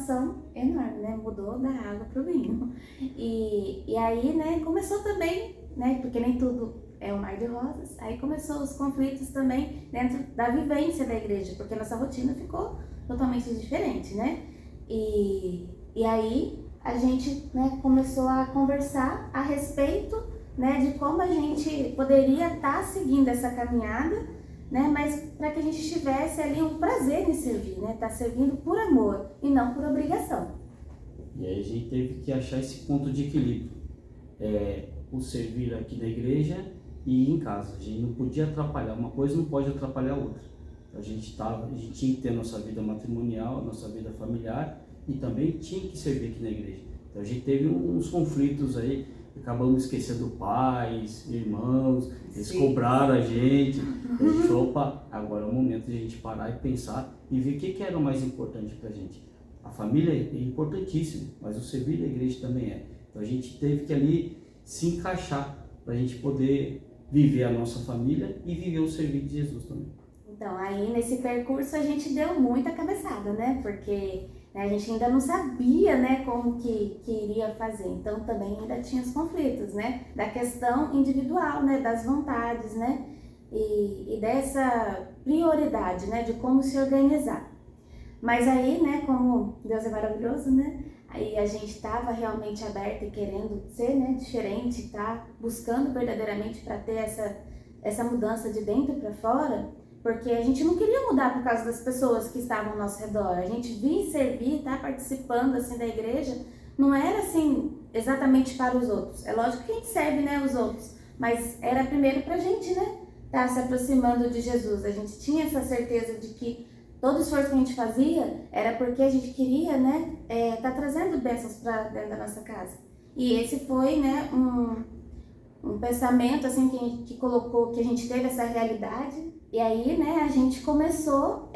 transformação enorme, né? Mudou da água para o vinho. E aí, né, começou também, né, porque nem tudo é um mar de rosas, aí começou os conflitos também dentro da vivência da igreja, porque nossa rotina ficou totalmente diferente, né? E aí a gente, né, começou a conversar a respeito, né, de como a gente poderia estar seguindo essa caminhada, né, mas para que a gente tivesse ali um prazer em servir, né, estar servindo por amor e não por obrigação. E aí a gente teve que achar esse ponto de equilíbrio, o servir aqui na igreja e em casa. A gente não podia atrapalhar, uma coisa não pode atrapalhar a outra. A gente tinha que ter a nossa vida matrimonial, a nossa vida familiar e também tinha que servir aqui na igreja. Então a gente teve uns conflitos aí, acabamos esquecendo pais, irmãos, eles cobraram a gente. A gente falou, opa, agora é o momento de a gente parar e pensar e ver o que era o mais importante pra gente. A família é importantíssima, mas o servir da igreja também é. Então a gente teve que ali se encaixar para a gente poder viver a nossa família e viver o serviço de Jesus também. Então, aí nesse percurso a gente deu muita cabeçada, né? Porque, né, a gente ainda não sabia, né, como que iria fazer. Então, também ainda tinha os conflitos, né? Da questão individual, né? Das vontades, né? E dessa prioridade, né? De como se organizar. Mas aí, né, como Deus é maravilhoso, né? Aí a gente estava realmente aberta e querendo ser, né, diferente, tá buscando verdadeiramente para ter essa mudança de dentro para fora, porque a gente não queria mudar por causa das pessoas que estavam ao nosso redor. A gente vir servir, tá participando assim da igreja, não era assim exatamente para os outros. É lógico que a gente serve, né, os outros, mas era primeiro pra gente, né, tá se aproximando de Jesus. A gente tinha essa certeza de que todo esforço que a gente fazia era porque a gente queria, né, tá trazendo bênçãos para dentro da nossa casa. E esse foi, né, um pensamento assim que colocou, que a gente teve essa realidade. E aí, né, a gente começou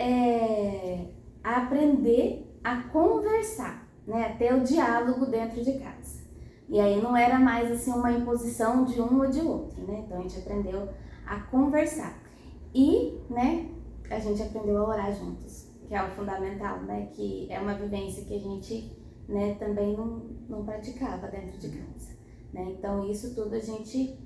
a aprender a conversar, né, a ter o diálogo dentro de casa. E aí não era mais assim uma imposição de um ou de outro, né? Então a gente aprendeu a conversar. E, né, a gente aprendeu a orar juntos, que é o fundamental, né? Que é uma vivência que a gente, né, também não praticava dentro de casa, né? Então isso tudo a gente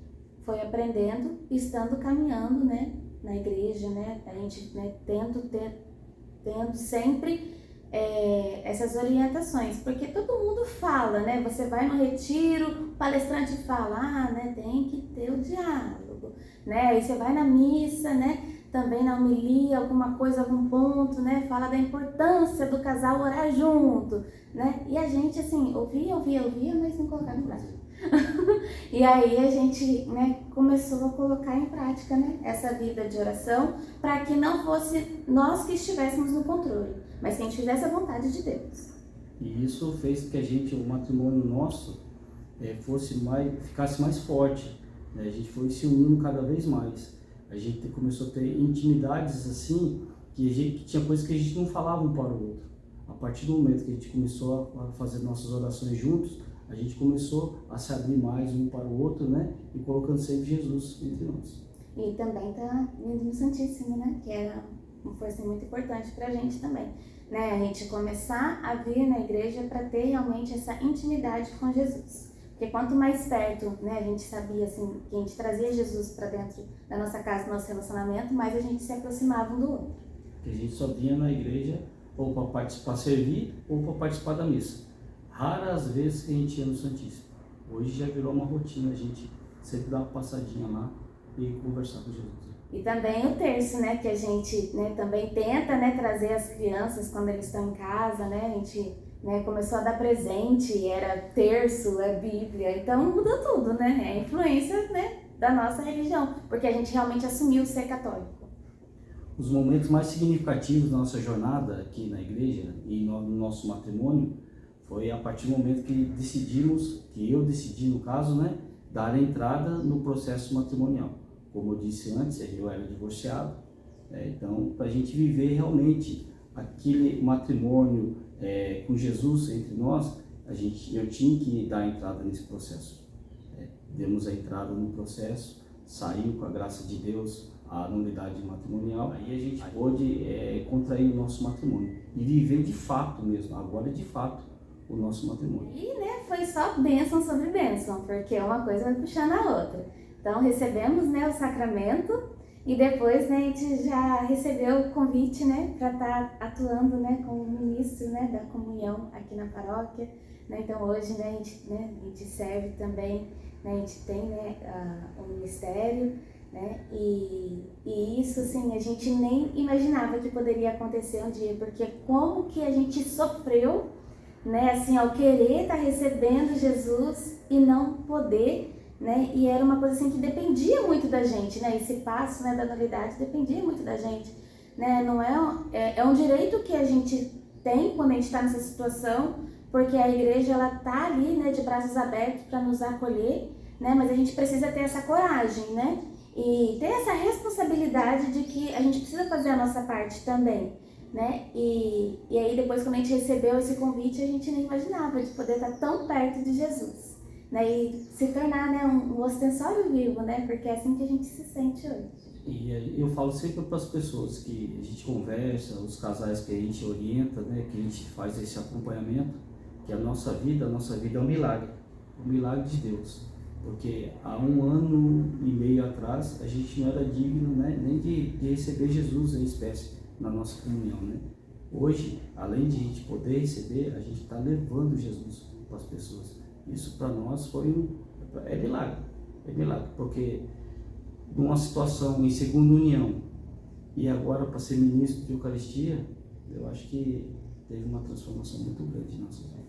foi aprendendo, estando caminhando, né, na igreja, né? A gente, né, tendo sempre essas orientações, porque todo mundo fala, né? Você vai no retiro, o palestrante fala, né, tem que ter o diálogo, né? Aí você vai na missa, né? Também na homilia, alguma coisa, algum ponto, né? Fala da importância do casal orar junto, né? E a gente, assim, ouvia, mas não colocava em prática. E aí a gente, né, começou a colocar em prática, né, essa vida de oração, para que não fosse nós que estivéssemos no controle, mas que a gente fizesse a vontade de Deus. E isso fez que o matrimônio nosso ficasse mais forte, né? A gente foi se unindo cada vez mais. A gente começou a ter intimidades assim, que tinha coisas que a gente não falava um para o outro. A partir do momento que a gente começou a fazer nossas orações juntos, a gente começou a se abrir mais um para o outro, né? E colocando sempre Jesus entre nós. E também tá indo no Santíssimo, né? Que era uma força muito importante pra gente também, né? A gente começar a vir na igreja para ter realmente essa intimidade com Jesus. Porque quanto mais perto, né, a gente sabia, assim, que a gente trazia Jesus para dentro da nossa casa, do nosso relacionamento, mais a gente se aproximava um do outro. Porque a gente só vinha na igreja ou para participar, servir, ou para participar da missa. Raras vezes que a gente ia no Santíssimo. Hoje já virou uma rotina, a gente sempre dá uma passadinha lá e conversar com Jesus. E também o terço, né, que a gente, né, também tenta, né, trazer as crianças quando eles estão em casa, né, a gente, né, começou a dar presente, era terço, é Bíblia, então mudou tudo, né, é a influência, né, da nossa religião, porque a gente realmente assumiu ser católico. Os momentos mais significativos da nossa jornada aqui na igreja e no nosso matrimônio foi a partir do momento que eu decidi, no caso, né, dar a entrada no processo matrimonial. Como eu disse antes, eu era divorciado, então para a gente viver realmente aquele matrimônio com Jesus entre nós, eu tinha que dar a entrada nesse processo. Demos a entrada no processo, saiu com a graça de Deus a nulidade matrimonial, aí a gente pôde contrair o nosso matrimônio e viver de fato mesmo, agora de fato, o nosso matrimônio. E foi só bênção sobre bênção, porque uma coisa vai puxando a outra. Então recebemos o sacramento e depois a gente já recebeu o convite para estar atuando como ministro da comunhão aqui na paróquia. Então hoje a gente serve também, a gente tem o ministério. E isso assim, a gente nem imaginava que poderia acontecer um dia, porque como que a gente sofreu, assim, ao querer estar recebendo Jesus e não poder, e era uma coisa assim que dependia muito da gente, esse passo da nulidade dependia muito da gente, não é um direito que a gente tem quando a gente está nessa situação, porque a igreja ela tá ali, de braços abertos para nos acolher, mas a gente precisa ter essa coragem, e ter essa responsabilidade de que a gente precisa fazer a nossa parte também, E aí depois quando a gente recebeu esse convite, a gente nem imaginava de poder estar tão perto de Jesus, E se tornar, um ostensório vivo, Porque é assim que a gente se sente hoje. E eu falo sempre para as pessoas que a gente conversa, os casais que a gente orienta, que a gente faz esse acompanhamento, que a nossa vida é um milagre de Deus. Porque há 1 ano e meio atrás a gente não era digno nem de receber Jesus em espécie na nossa comunhão. Hoje, além de a gente poder receber, a gente está levando Jesus para as pessoas. Isso para nós é milagre, porque numa situação em segunda união e agora para ser ministro de Eucaristia, eu acho que teve uma transformação muito grande em nossas vidas.